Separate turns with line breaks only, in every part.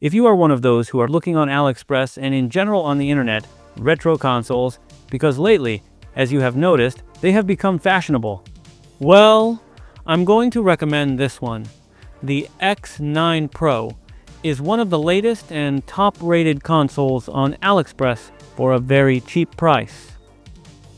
If you are one of those who are looking on AliExpress and in general on the internet, retro consoles, because lately, as you have noticed, they have become fashionable. Well, I'm going to recommend this one. The X9 Pro is one of the latest and top-rated consoles on AliExpress for a very cheap price.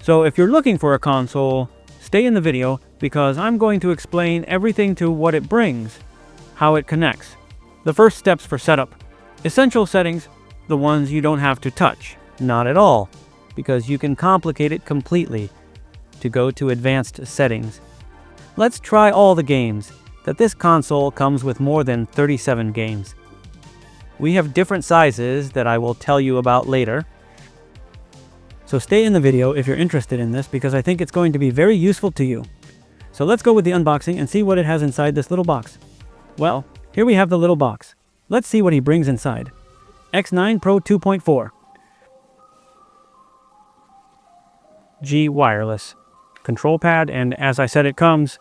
So if you're looking for a console, stay in the video because I'm going to explain everything to what it brings, how it connects, the first steps for setup, essential settings, the ones you don't have to touch, not at all, because you can complicate it completely to go to advanced settings. Let's try all the games. That this console comes with more than 37 games. We have different sizes that I will tell you about later. So stay in the video if you're interested in this because I think it's going to be very useful to you. So let's go with the unboxing and see what it has inside this little box. Well, here we have the little box. Let's see what he brings inside. X9 Pro 2.4. G wireless. Control pad, and as I said it comes.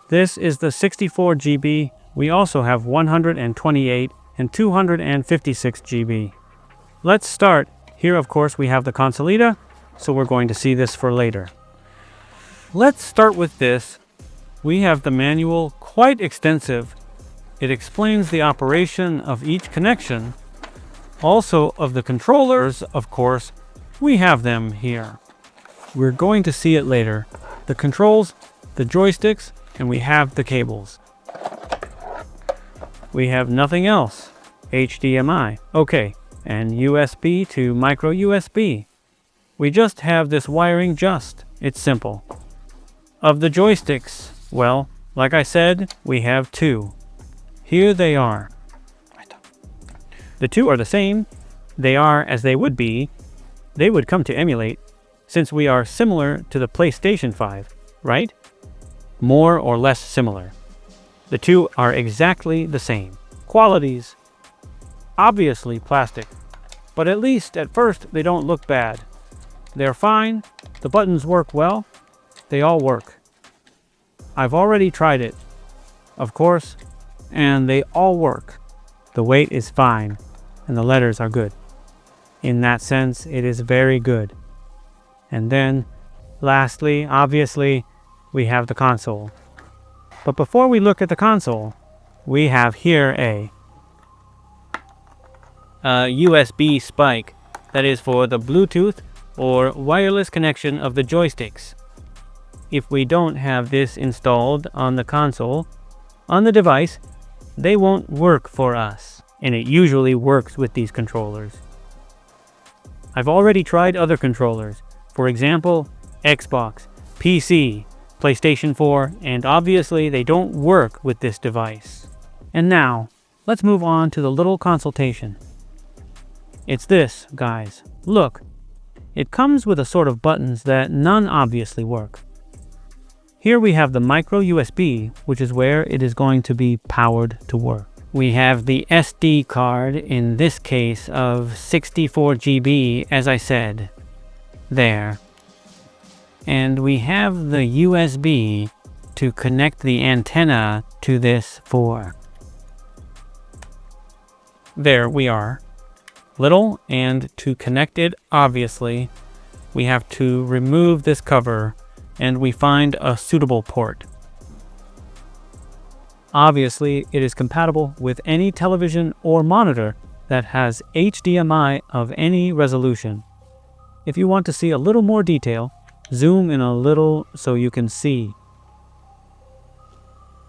This is the 64 GB. We also have 128 and 256 GB. Let's start. Here, of course, we have the consolita, so we're going to see this for later. Let's start with this. We have the manual, quite extensive. It explains the operation of each connection. Also of the controllers, of course, we have them here. We're going to see it later. The controls, the joysticks, and we have the cables. We have nothing else. HDMI, okay, and USB to micro USB. We just have this wiring it's simple. Of the joysticks, well, like I said, we have two. Here they are. The two are the same. They are as they would be. They would come to emulate, since we are similar to the PlayStation 5, right? More or less similar. The two are exactly the same. Qualities. Obviously plastic, but at least at first they don't look bad. They're fine. The buttons work well. They all work. I've already tried it, of course, and they all work. The weight is fine, and the letters are good. In that sense, it is very good. And then, lastly, obviously, we have the console. But before we look at the console, we have here a USB spike that is for the Bluetooth or wireless connection of the joysticks. If we don't have this installed on the console, on the device, they won't work for us, and it usually works with these controllers. I've already tried other controllers, for example, Xbox, PC, PlayStation 4, and obviously they don't work with this device. And now, let's move on to the little consultation. It's this, guys. Look, it comes with a sort of buttons that none obviously work. Here we have the micro USB, which is where it is going to be powered to work. We have the SD card, in this case of 64 GB, as I said. There. And we have the USB to connect the antenna to this for. There we are. Little, and to connect it, obviously, we have to remove this cover and we find a suitable port. Obviously, it is compatible with any television or monitor that has HDMI of any resolution. If you want to see a little more detail, zoom in a little so you can see.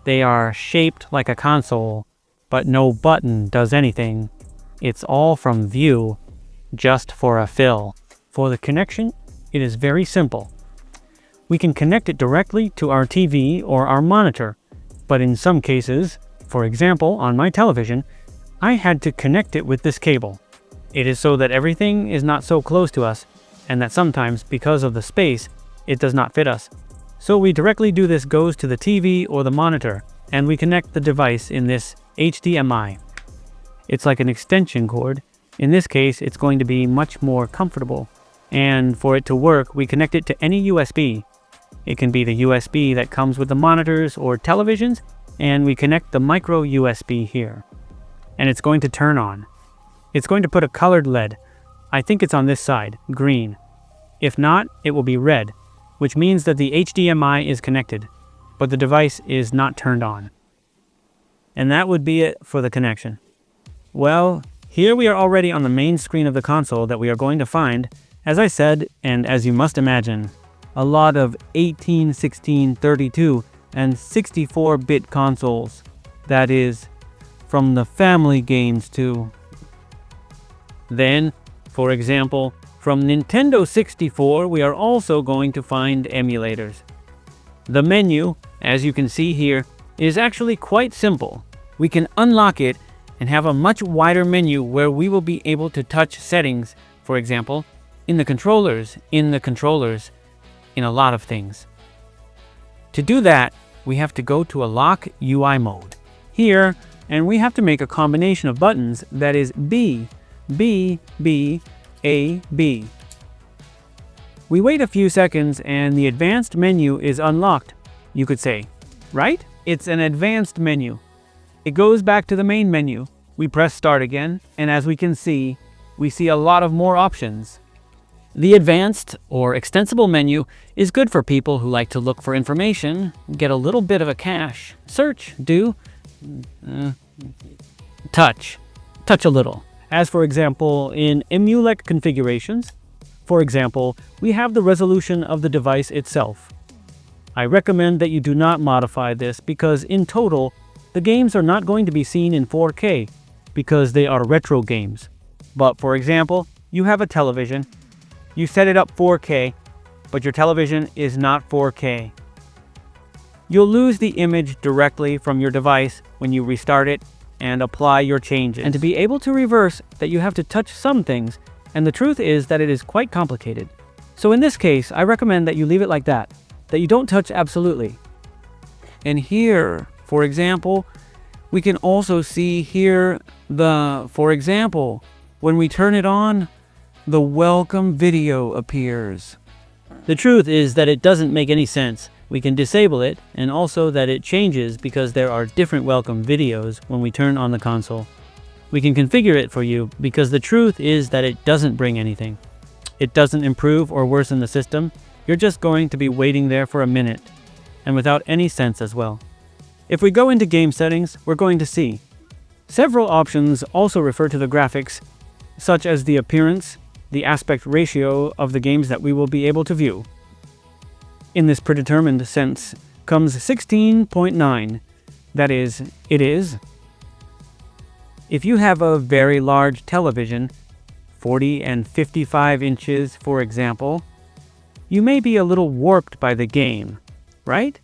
They are shaped like a console, but no button does anything. It's all from view, just for a fill. For the connection, it is very simple. We can connect it directly to our TV or our monitor, but in some cases, for example on my television, I had to connect it with this cable. It is so that everything is not so close to us, and that sometimes, because of the space, it does not fit us. So we directly do this goes to the TV or the monitor, and we connect the device in this HDMI. It's like an extension cord. In this case, it's going to be much more comfortable. And for it to work, we connect it to any USB. It can be the USB that comes with the monitors or televisions, and we connect the micro USB here. And it's going to turn on. It's going to put a colored LED. I think it's on this side, green. If not, it will be red, which means that the HDMI is connected, but the device is not turned on. And that would be it for the connection. Well, here we are already on the main screen of the console that we are going to find, as I said, and as you must imagine, a lot of 18, 16, 32, and 64-bit consoles. That is, from the family games to... Then, for example, from Nintendo 64, we are also going to find emulators. The menu, as you can see here, is actually quite simple. We can unlock it and have a much wider menu where we will be able to touch settings, for example, in the controllers, in a lot of things. To do that, we have to go to a lock UI mode here, and we have to make a combination of buttons that is B, B, B, A, B. We wait a few seconds and the advanced menu is unlocked, you could say, right? It's an advanced menu. It goes back to the main menu. We press start again, and as we can see, we see a lot of more options. The advanced or extensible menu is good for people who like to look for information, get a little bit of a cache, search, touch a little. As for example, in emulator configurations, for example, we have the resolution of the device itself. I recommend that you do not modify this because in total, the games are not going to be seen in 4K because they are retro games. But for example, you have a television, you set it up 4K, but your television is not 4K. You'll lose the image directly from your device when you restart it and apply your changes. And to be able to reverse that, you have to touch some things, and the truth is that it is quite complicated. So in this case, I recommend that you leave it like that you don't touch absolutely. And here, for example, we can also see here for example, when we turn it on, the welcome video appears. The truth is that it doesn't make any sense. We can disable it, and also that it changes because there are different welcome videos when we turn on the console. We can configure it for you because the truth is that it doesn't bring anything. It doesn't improve or worsen the system. You're just going to be waiting there for a minute, and without any sense as well. If we go into game settings, we're going to see several options also refer to the graphics, such as the appearance, the aspect ratio of the games that we will be able to view. In this predetermined sense comes 16.9. That is, it is. If you have a very large television, 40 and 55 inches for example, you may be a little warped by the game, right?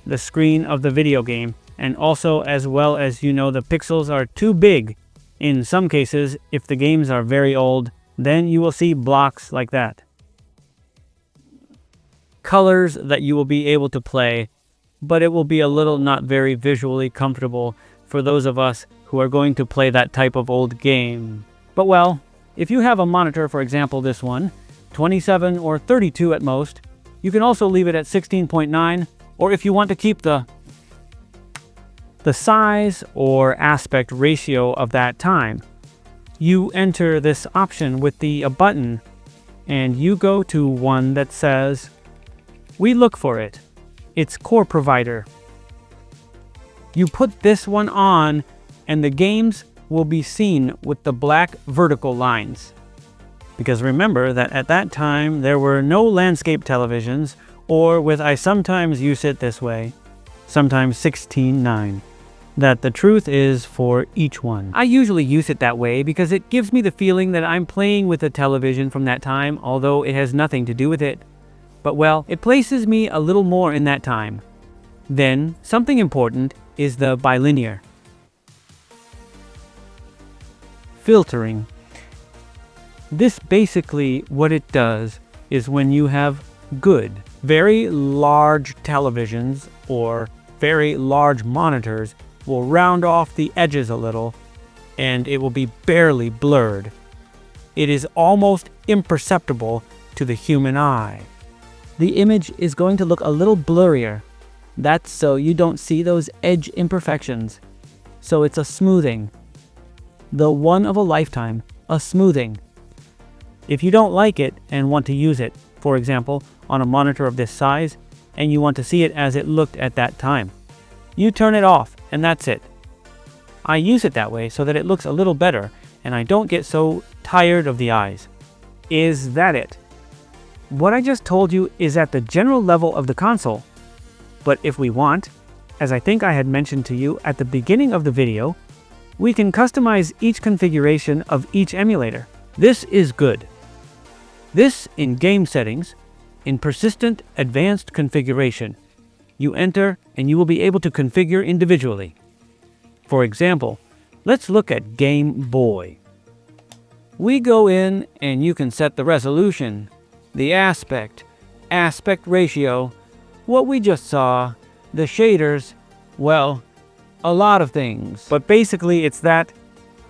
The screen of the video game, and also as well as the pixels are too big. In some cases, if the games are very old, then you will see blocks like that. Colors that you will be able to play, but it will be a little not very visually comfortable for those of us who are going to play that type of old game. But well, if you have a monitor, for example this one, 27 or 32 at most, you can also leave it at 16.9, or if you want to keep the size or aspect ratio of that time, you enter this option with a button, and you go to one that says, we look for it. It's core provider. You put this one on, and the games will be seen with the black vertical lines. Because remember that at that time, there were no landscape televisions, or I sometimes use it this way, sometimes 16:9. That the truth is for each one. I usually use it that way because it gives me the feeling that I'm playing with a television from that time, although it has nothing to do with it. But well, it places me a little more in that time. Then, something important is the bilinear. Filtering. This basically what it does is when you have good, very large televisions or very large monitors will round off the edges a little and it will be barely blurred. It is almost imperceptible to the human eye. The image is going to look a little blurrier. That's so you don't see those edge imperfections. So it's a smoothing. the one of a lifetime, a smoothing. If you don't like it and want to use it, for example, on a monitor of this size, and you want to see it as it looked at that time, you turn it off and that's it. I use it that way so that it looks a little better and I don't get so tired of the eyes. Is that it? What I just told you is at the general level of the console. But if we want, as I think I had mentioned to you at the beginning of the video, we can customize each configuration of each emulator. This is good. This in game settings, in persistent advanced configuration, you enter and you will be able to configure individually. For example, let's look at Game Boy. We go in and you can set the resolution, the aspect ratio, what we just saw, the shaders, well, a lot of things. But basically it's that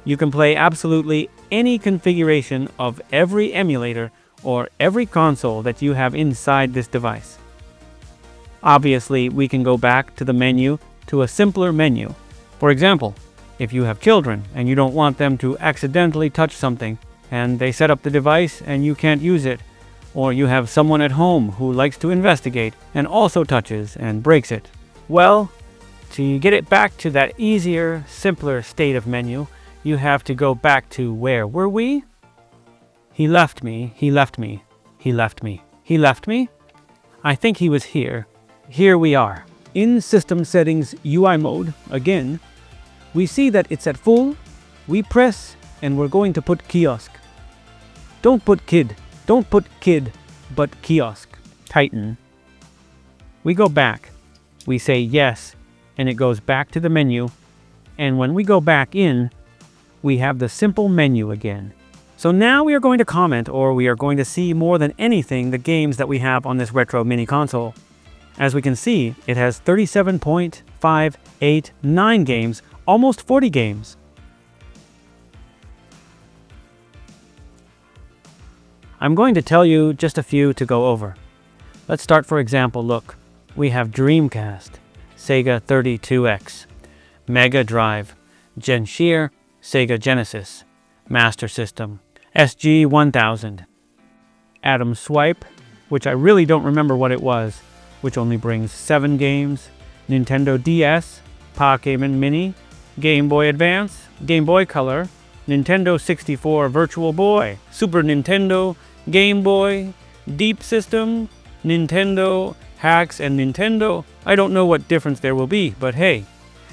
you can play absolutely any configuration of every emulator or every console that you have inside this device. Obviously, we can go back to the menu to a simpler menu. For example, if you have children and you don't want them to accidentally touch something and they set up the device and you can't use it, or you have someone at home who likes to investigate and also touches and breaks it, well, to get it back to that easier, simpler state of menu, you have to go back to where were we? He left me, he left me, he left me, he left me? I think he was here. Here we are. In System Settings UI mode, again, we see that it's at full. We press and we're going to put kiosk. Don't put kid, but kiosk. Tighten. We go back. We say yes, and it goes back to the menu. And when we go back in, we have the simple menu again. So now we are going to comment, or we are going to see more than anything the games that we have on this retro mini console. As we can see, it has 37.589 games, almost 40 games. I'm going to tell you just a few to go over. Let's start, for example, look. We have Dreamcast, Sega 32X, Mega Drive, Genshin, Sega Genesis, Master System, SG-1000, Atom Swipe, which I really don't remember what it was, which only brings 7 games, Nintendo DS, Pokémon Mini, Game Boy Advance, Game Boy Color, Nintendo 64 Virtual Boy, Super Nintendo, Game Boy, Deep System, Nintendo, Hacks, and Nintendo. I don't know what difference there will be, but hey,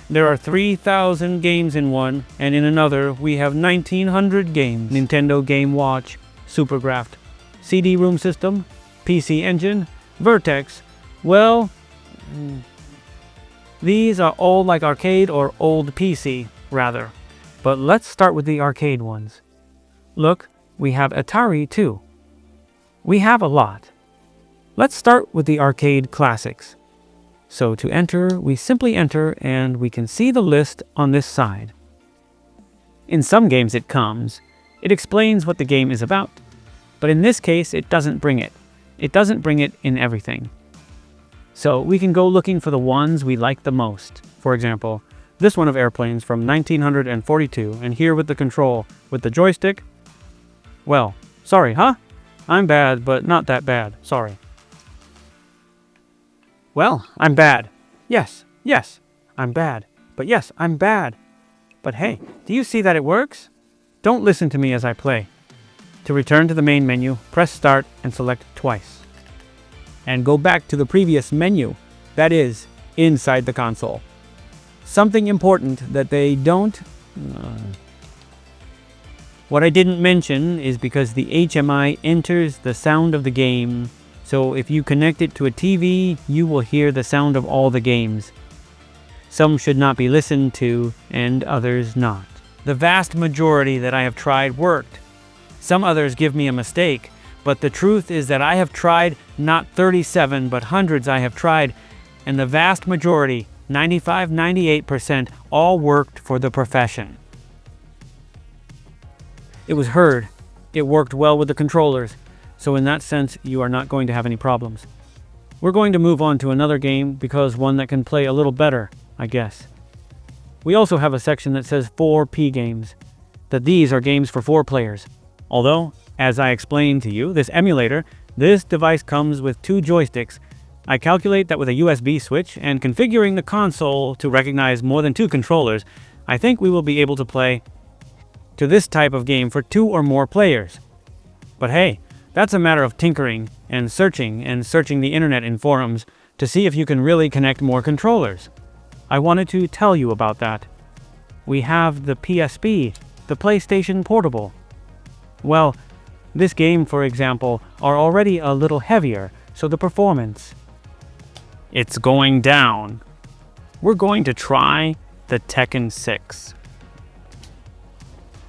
there are 3,000 games in one, and in another we have 1,900 games. Nintendo Game Watch, Supergraft, CD-ROOM System, PC Engine, Vertex. Well, these are all like arcade or old PC, rather. But let's start with the arcade ones. Look, we have Atari too. We have a lot. Let's start with the arcade classics. So to enter, we simply enter and we can see the list on this side. In some games it comes. It explains what the game is about. But in this case, it doesn't bring it. It doesn't bring it in everything. So we can go looking for the ones we like the most. For example, this one of airplanes from 1942, and here with the control, with the joystick. Well, sorry, huh? I'm bad, but not that bad, sorry. Well, I'm bad. Yes, I'm bad. But yes, I'm bad. But hey, do you see that it works? Don't listen to me as I play. To return to the main menu, press Start and select twice. And go back to the previous menu, that is, inside the console. Something important that they don't... What I didn't mention is because the HMI enters the sound of the game, so if you connect it to a TV, you will hear the sound of all the games. Some should not be listened to, and others not. The vast majority that I have tried worked. Some others give me a mistake, but the truth is that I have tried not 37, but hundreds I have tried, and the vast majority, 95-98%, all worked for the profession. It was heard. It worked well with the controllers, so in that sense, you are not going to have any problems. We're going to move on to another game because one that can play a little better, I guess. We also have a section that says 4P games. that these are games for 4 players. Although, as I explained to you, this emulator, this device comes with 2 joysticks. I calculate that with a USB switch and configuring the console to recognize more than 2 controllers, I think we will be able to play to this type of game for 2 or more players. But hey, that's a matter of tinkering and searching the internet in forums to see if you can really connect more controllers. I wanted to tell you about that. We have the PSP, the PlayStation Portable. Well, this game, for example, are already a little heavier, so the performance, it's going down. We're going to try the Tekken 6.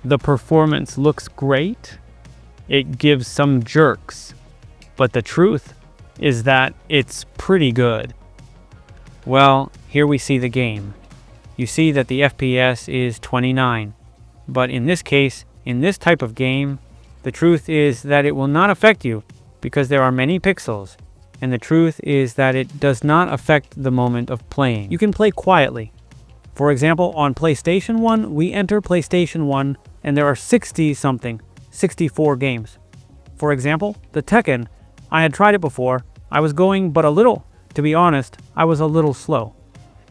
The performance looks great. It gives some jerks, but the truth is that it's pretty good. Well, here we see the game. You see that the FPS is 29, but in this case, in this type of game, the truth is that it will not affect you because there are many pixels, and the truth is that it does not affect the moment of playing. You can play quietly. For example, on PlayStation 1, we enter PlayStation 1 and there are 64 games. For example, the Tekken, I had tried it before. I was going but a little. To be honest, I was a little slow.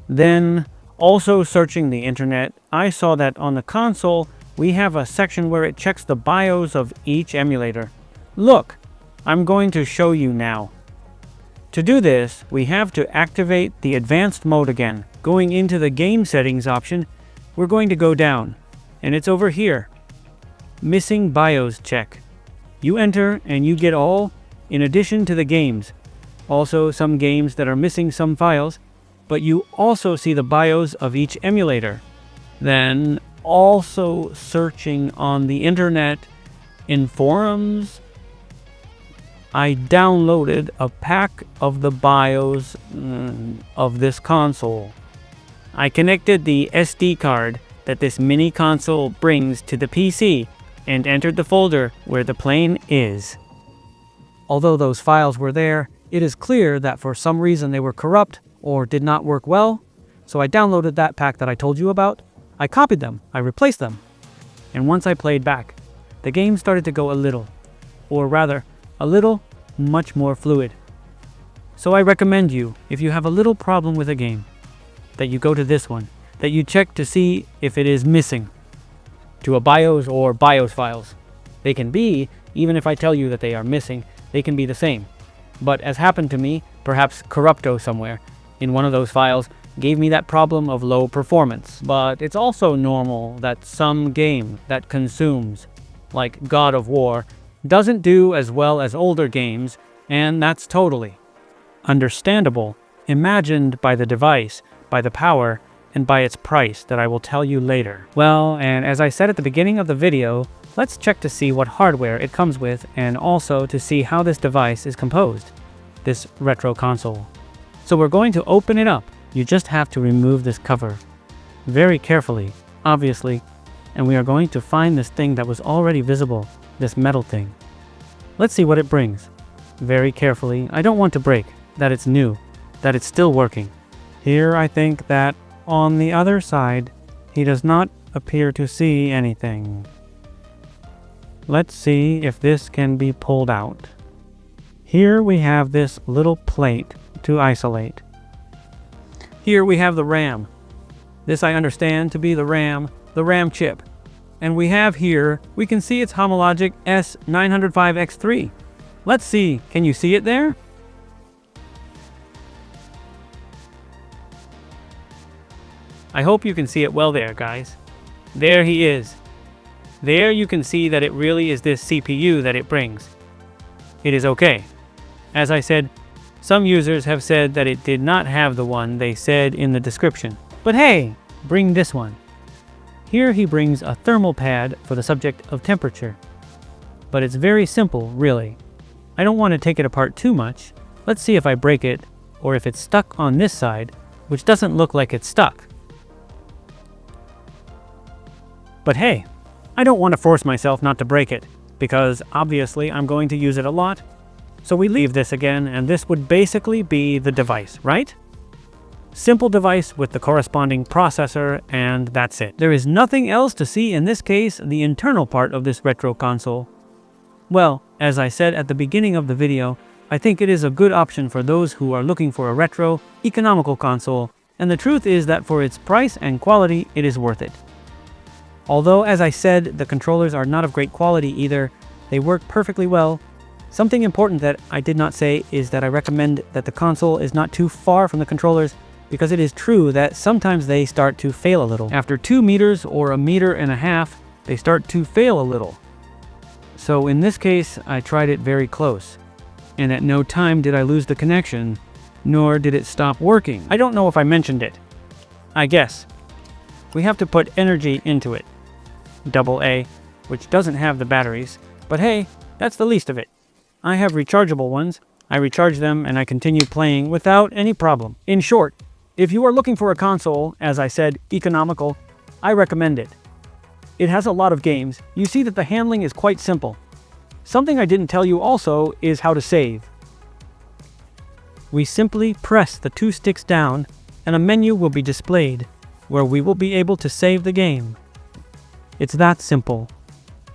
Then, also searching the internet, I saw that on the console, we have a section where it checks the BIOS of each emulator. Look, I'm going to show you now. To do this, we have to activate the advanced mode again. Going into the game settings option, we're going to go down, and it's over here. Missing BIOS check. You enter and you get all, in addition to the games. Also some games that are missing some files, but you also see the BIOS of each emulator. Then also searching on the internet in forums, I downloaded a pack of the BIOS of this console. I connected the SD card that this mini console brings to the PC and entered the folder where the plane is. Although those files were there, it is clear that for some reason they were corrupt or did not work well, so I downloaded that pack that I told you about, I copied them, I replaced them, and once I played back, the game started to go a little much more fluid. So I recommend you, if you have a little problem with a game, that you go to this one, that you check to see if it is missing to a BIOS or BIOS files. They can be, even if I tell you that they are missing, they can be the same. But as happened to me, perhaps Corrupto somewhere in one of those files gave me that problem of low performance. But it's also normal that some game that consumes, like God of War, doesn't do as well as older games, and that's totally understandable, imagined by the device, by the power, and by its price that I will tell you later. Well, and as I said at the beginning of the video, let's check to see what hardware it comes with and also to see how this device is composed, this retro console. So we're going to open it up. You just have to remove this cover very carefully, obviously, and we are going to find this thing that was already visible, this metal thing. Let's see what it brings. Very carefully. I don't want to break that it's new, that it's still working. Here I think that on the other side, he does not appear to see anything. Let's see if this can be pulled out. Here we have this little plate to isolate. Here we have the RAM. This I understand to be the RAM chip. And we have here, we can see it's homologic S905X3. Let's see, can you see it there? I hope you can see it well there, guys. There he is. There you can see that it really is this CPU that it brings. It is okay. As I said, some users have said that it did not have the one they said in the description. But hey, bring this one. Here he brings a thermal pad for the subject of temperature. But it's very simple, really. I don't want to take it apart too much. Let's see if I break it, or if it's stuck on this side, which doesn't look like it's stuck. But hey, I don't want to force myself not to break it, because obviously I'm going to use it a lot. So we leave this again, and this would basically be the device, right? Simple device with the corresponding processor, and that's it. There is nothing else to see in this case, the internal part of this retro console. Well, as I said at the beginning of the video, I think it is a good option for those who are looking for a retro, economical console, and the truth is that for its price and quality, it is worth it. Although, as I said, the controllers are not of great quality either, they work perfectly well. Something important that I did not say is that I recommend that the console is not too far from the controllers, because it is true that sometimes they start to fail a little. After 2 meters or 1.5 meters, they start to fail a little. So in this case, I tried it very close, and at no time did I lose the connection, nor did it stop working. I don't know if I mentioned it. I guess. We have to put energy into it. AA, which doesn't have the batteries, but hey, that's the least of it. I have rechargeable ones. I recharge them and I continue playing without any problem. In short, if you are looking for a console, as I said, economical, I recommend it. It has a lot of games. You see that the handling is quite simple. Something I didn't tell you also is how to save. We simply press the 2 sticks down and a menu will be displayed where we will be able to save the game. It's that simple.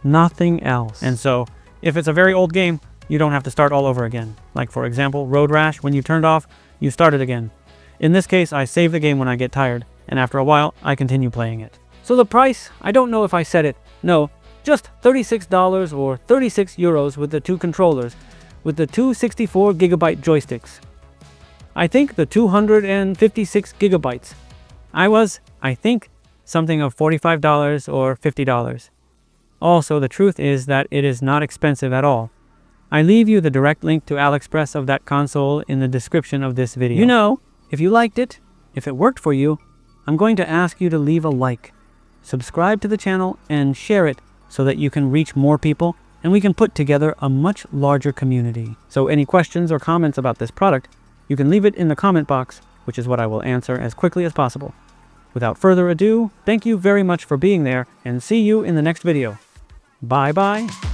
Nothing else. And so, if it's a very old game, you don't have to start all over again. Like for example, Road Rash, when you turned off, you start it again. In this case, I save the game when I get tired, and after a while, I continue playing it. So the price, I don't know if I said it. No, just $36 or 36 euros with the 2 controllers, with the 2 64GB joysticks. I think the 256 gigabytes. I think, something of $45 or $50. Also, the truth is that it is not expensive at all. I leave you the direct link to AliExpress of that console in the description of this video. You know, if you liked it, if it worked for you, I'm going to ask you to leave a like, subscribe to the channel, and share it so that you can reach more people and we can put together a much larger community. So any questions or comments about this product, you can leave it in the comment box, which is what I will answer as quickly as possible. Without further ado, thank you very much for being there and see you in the next video. Bye bye.